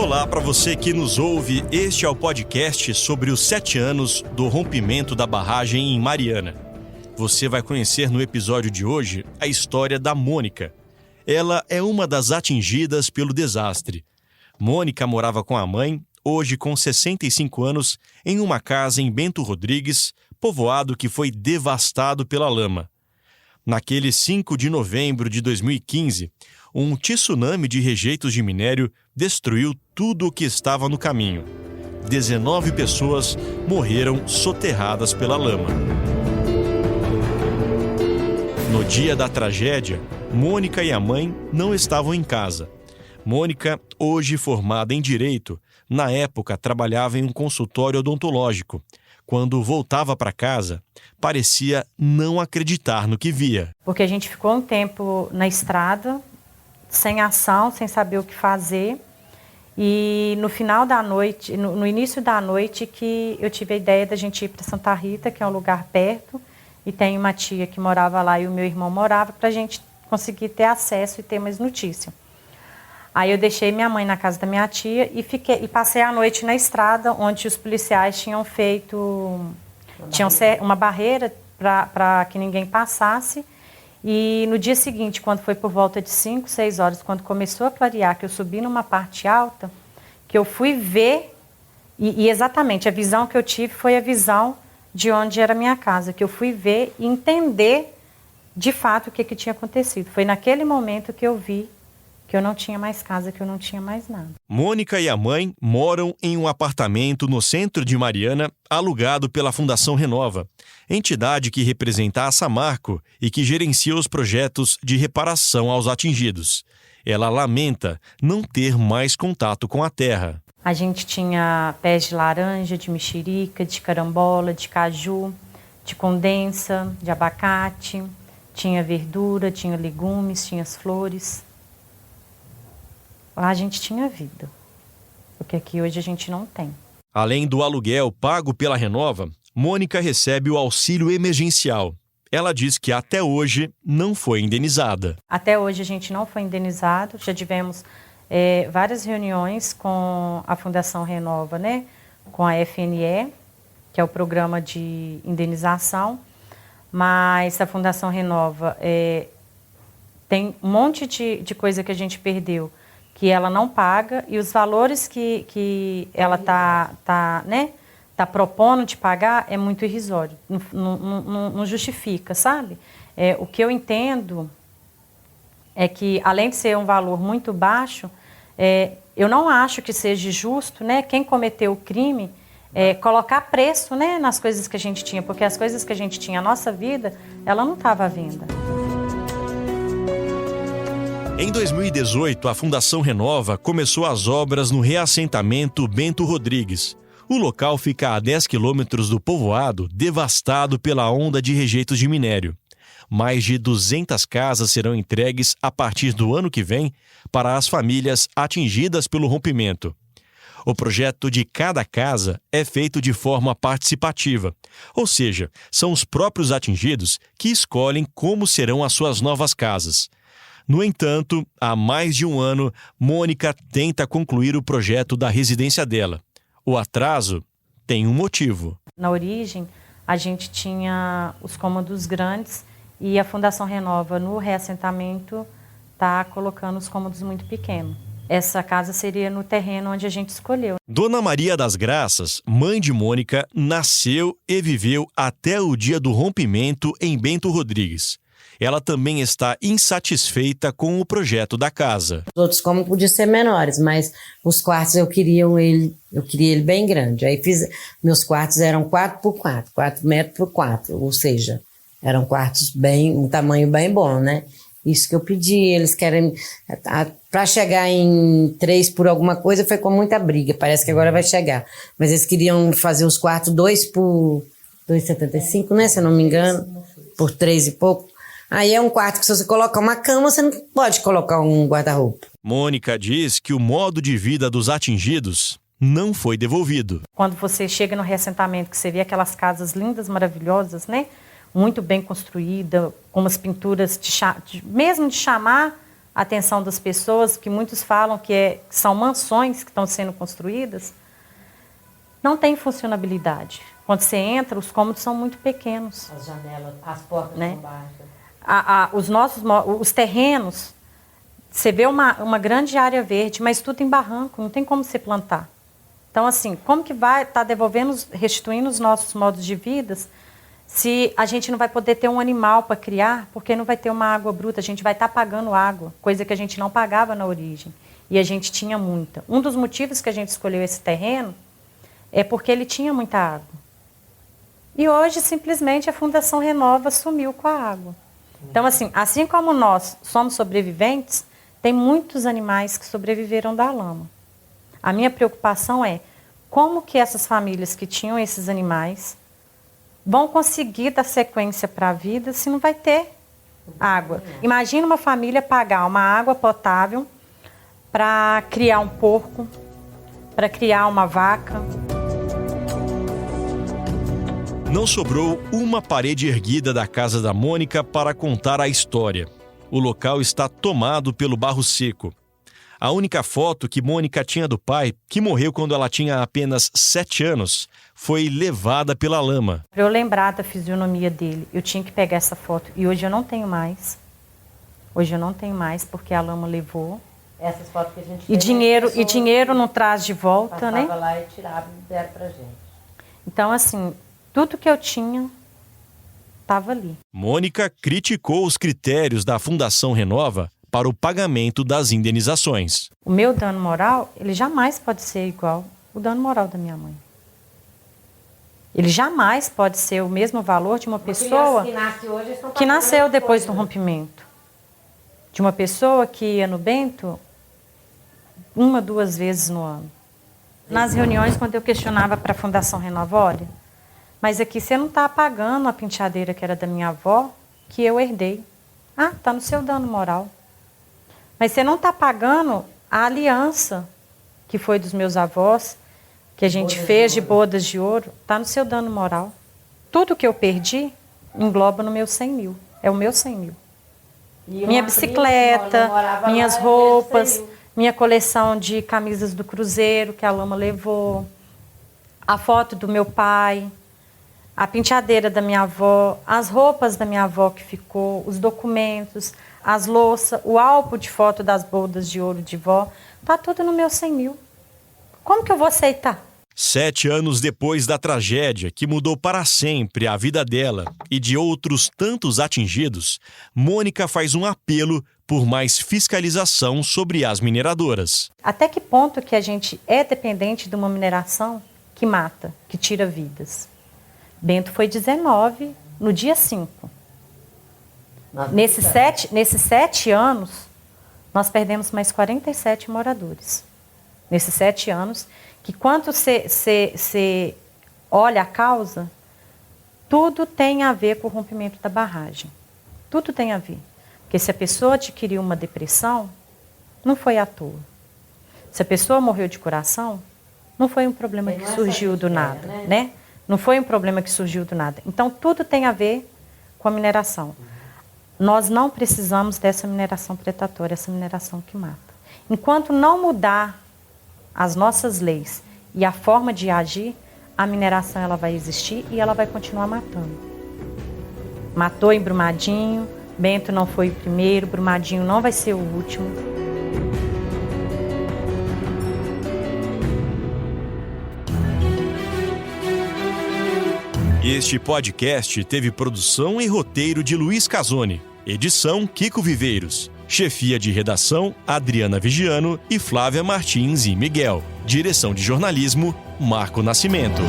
Olá para você que nos ouve, este é o podcast sobre os 7 anos do rompimento da barragem em Mariana. Você vai conhecer no episódio de hoje a história da Mônica. Ela é uma das atingidas pelo desastre. Mônica morava com a mãe, hoje com 65 anos, em uma casa em Bento Rodrigues, povoado que foi devastado pela lama. Naquele 5 de novembro de 2015, um tsunami de rejeitos de minério destruiu tudo o que estava no caminho. 19 pessoas morreram soterradas pela lama. No dia da tragédia, Mônica e a mãe não estavam em casa. Mônica, hoje formada em Direito, na época trabalhava em um consultório odontológico. Quando voltava para casa, parecia não acreditar no que via. Porque a gente ficou um tempo na estrada, sem ação, sem saber o que fazer. E no final da noite, no início da noite, que eu tive a ideia da gente ir para Santa Rita, que é um lugar perto, e tem uma tia que morava lá e o meu irmão morava, para a gente conseguir ter acesso e ter mais notícia. Aí eu deixei minha mãe na casa da minha tia e passei a noite na estrada, onde os policiais tinham feito uma barreira para que ninguém passasse. E no dia seguinte, quando foi por volta de 5, 6 horas, quando começou a clarear, que eu subi numa parte alta, que eu fui ver, e exatamente a visão que eu tive foi a visão de onde era a minha casa, que eu fui ver e entender de fato o que tinha acontecido. Foi naquele momento que eu vi que eu não tinha mais casa, que eu não tinha mais nada. Mônica e a mãe moram em um apartamento no centro de Mariana, alugado pela Fundação Renova, entidade que representa a Samarco e que gerencia os projetos de reparação aos atingidos. Ela lamenta não ter mais contato com a terra. A gente tinha pés de laranja, de mexerica, de carambola, de caju, de condensa, de abacate, tinha verdura, tinha legumes, tinha as flores. Lá a gente tinha vida, porque aqui hoje a gente não tem. Além do aluguel pago pela Renova, Mônica recebe o auxílio emergencial. Ela diz que até hoje não foi indenizada. Até hoje a gente não foi indenizado, já tivemos várias reuniões com a Fundação Renova, né? Com a FNE, que é o programa de indenização, mas a Fundação Renova tem um monte de coisa que a gente perdeu, que ela não paga, e os valores que ela tá propondo de pagar é muito irrisório, não justifica, sabe? O que eu entendo é que, além de ser um valor muito baixo, eu não acho que seja justo, né, quem cometeu o crime colocar preço, né, nas coisas que a gente tinha, porque as coisas que a gente tinha, a nossa vida, ela não estava à venda. Em 2018, a Fundação Renova começou as obras no reassentamento Bento Rodrigues. O local fica a 10 quilômetros do povoado, devastado pela onda de rejeitos de minério. Mais de 200 casas serão entregues a partir do ano que vem para as famílias atingidas pelo rompimento. O projeto de cada casa é feito de forma participativa, ou seja, são os próprios atingidos que escolhem como serão as suas novas casas. No entanto, há mais de um ano, Mônica tenta concluir o projeto da residência dela. O atraso tem um motivo. Na origem, a gente tinha os cômodos grandes e a Fundação Renova, no reassentamento, está colocando os cômodos muito pequenos. Essa casa seria no terreno onde a gente escolheu. Dona Maria das Graças, mãe de Mônica, nasceu e viveu até o dia do rompimento em Bento Rodrigues. Ela também está insatisfeita com o projeto da casa. Os outros cômodos podiam ser menores, mas os quartos eu queria ele bem grande. Aí meus quartos eram 4 por 4, 4 metros por 4, ou seja, eram quartos um tamanho bem bom, né? Isso que eu pedi, eles querem, para chegar em 3 por alguma coisa foi com muita briga, parece que agora vai chegar. Mas eles queriam fazer os quartos 2 por 2,75, né, se eu não me engano, por 3 e pouco. Aí é um quarto que se você colocar uma cama, você não pode colocar um guarda-roupa. Mônica diz que o modo de vida dos atingidos não foi devolvido. Quando você chega no reassentamento, que você vê aquelas casas lindas, maravilhosas, né? Muito bem construída, com umas pinturas mesmo de chamar a atenção das pessoas, que muitos falam que são mansões que estão sendo construídas, não tem funcionabilidade. Quando você entra, os cômodos são muito pequenos. As janelas, as portas né? são baixas. Os terrenos, você vê uma grande área verde, mas tudo em barranco, não tem como você plantar. Então, assim, como que vai estar restituindo os nossos modos de vida se a gente não vai poder ter um animal para criar, porque não vai ter uma água bruta, a gente vai estar pagando água, coisa que a gente não pagava na origem, e a gente tinha muita. Um dos motivos que a gente escolheu esse terreno é porque ele tinha muita água. E hoje, simplesmente, a Fundação Renova sumiu com a água. Então, assim como nós somos sobreviventes, tem muitos animais que sobreviveram da lama. A minha preocupação é como que essas famílias que tinham esses animais vão conseguir dar sequência para a vida se não vai ter água. Imagina uma família pagar uma água potável para criar um porco, para criar uma vaca. Não sobrou uma parede erguida da casa da Mônica para contar a história. O local está tomado pelo barro seco. A única foto que Mônica tinha do pai, que morreu quando ela tinha apenas 7 anos, foi levada pela lama. Para eu lembrar da fisionomia dele, eu tinha que pegar essa foto. E hoje eu não tenho mais. Hoje eu não tenho mais, porque a lama levou. Essas fotos que a gente E dinheiro não traz de volta, né? Passava lá e tirava e deram pra gente. Então, assim, tudo que eu tinha estava ali. Mônica criticou os critérios da Fundação Renova para o pagamento das indenizações. O meu dano moral, ele jamais pode ser igual o dano moral da minha mãe. Ele jamais pode ser o mesmo valor de uma pessoa que nasceu depois do rompimento. De uma pessoa que ia no Bento 1, 2 vezes no ano. Nas reuniões, quando eu questionava para a Fundação Renova, olha, mas aqui você não está pagando a penteadeira que era da minha avó, que eu herdei. Ah, está no seu dano moral. Mas você não está pagando a aliança que foi dos meus avós, que a gente fez de bodas de ouro, está no seu dano moral. Tudo que eu perdi engloba no meu 100 mil. É o meu 100 mil. Minha bicicleta, minhas roupas, minha coleção de camisas do Cruzeiro que a lama levou, a foto do meu pai, a penteadeira da minha avó, as roupas da minha avó que ficou, os documentos, as louças, o álbum de foto das bodas de ouro de vó, está tudo no meu 100 mil. Como que eu vou aceitar? 7 anos depois da tragédia que mudou para sempre a vida dela e de outros tantos atingidos, Mônica faz um apelo por mais fiscalização sobre as mineradoras. Até que ponto que a gente é dependente de uma mineração que mata, que tira vidas? Bento foi 19 no dia 5. Nesses 7 anos, nós perdemos mais 47 moradores. Nesses 7 anos, que quando você olha a causa, tudo tem a ver com o rompimento da barragem. Tudo tem a ver. Porque se a pessoa adquiriu uma depressão, não foi à toa. Se a pessoa morreu de coração, não foi um problema que surgiu do nada, né? Não foi um problema que surgiu do nada. Então, tudo tem a ver com a mineração. Nós não precisamos dessa mineração predatória, essa mineração que mata. Enquanto não mudar as nossas leis e a forma de agir, a mineração ela vai existir e ela vai continuar matando. Matou em Brumadinho, Bento não foi o primeiro, Brumadinho não vai ser o último. Este podcast teve produção e roteiro de Luiz Casoni, edição Kiko Viveiros, chefia de redação Adriana Vigiano e Flávia Martins e Miguel, direção de jornalismo Marco Nascimento.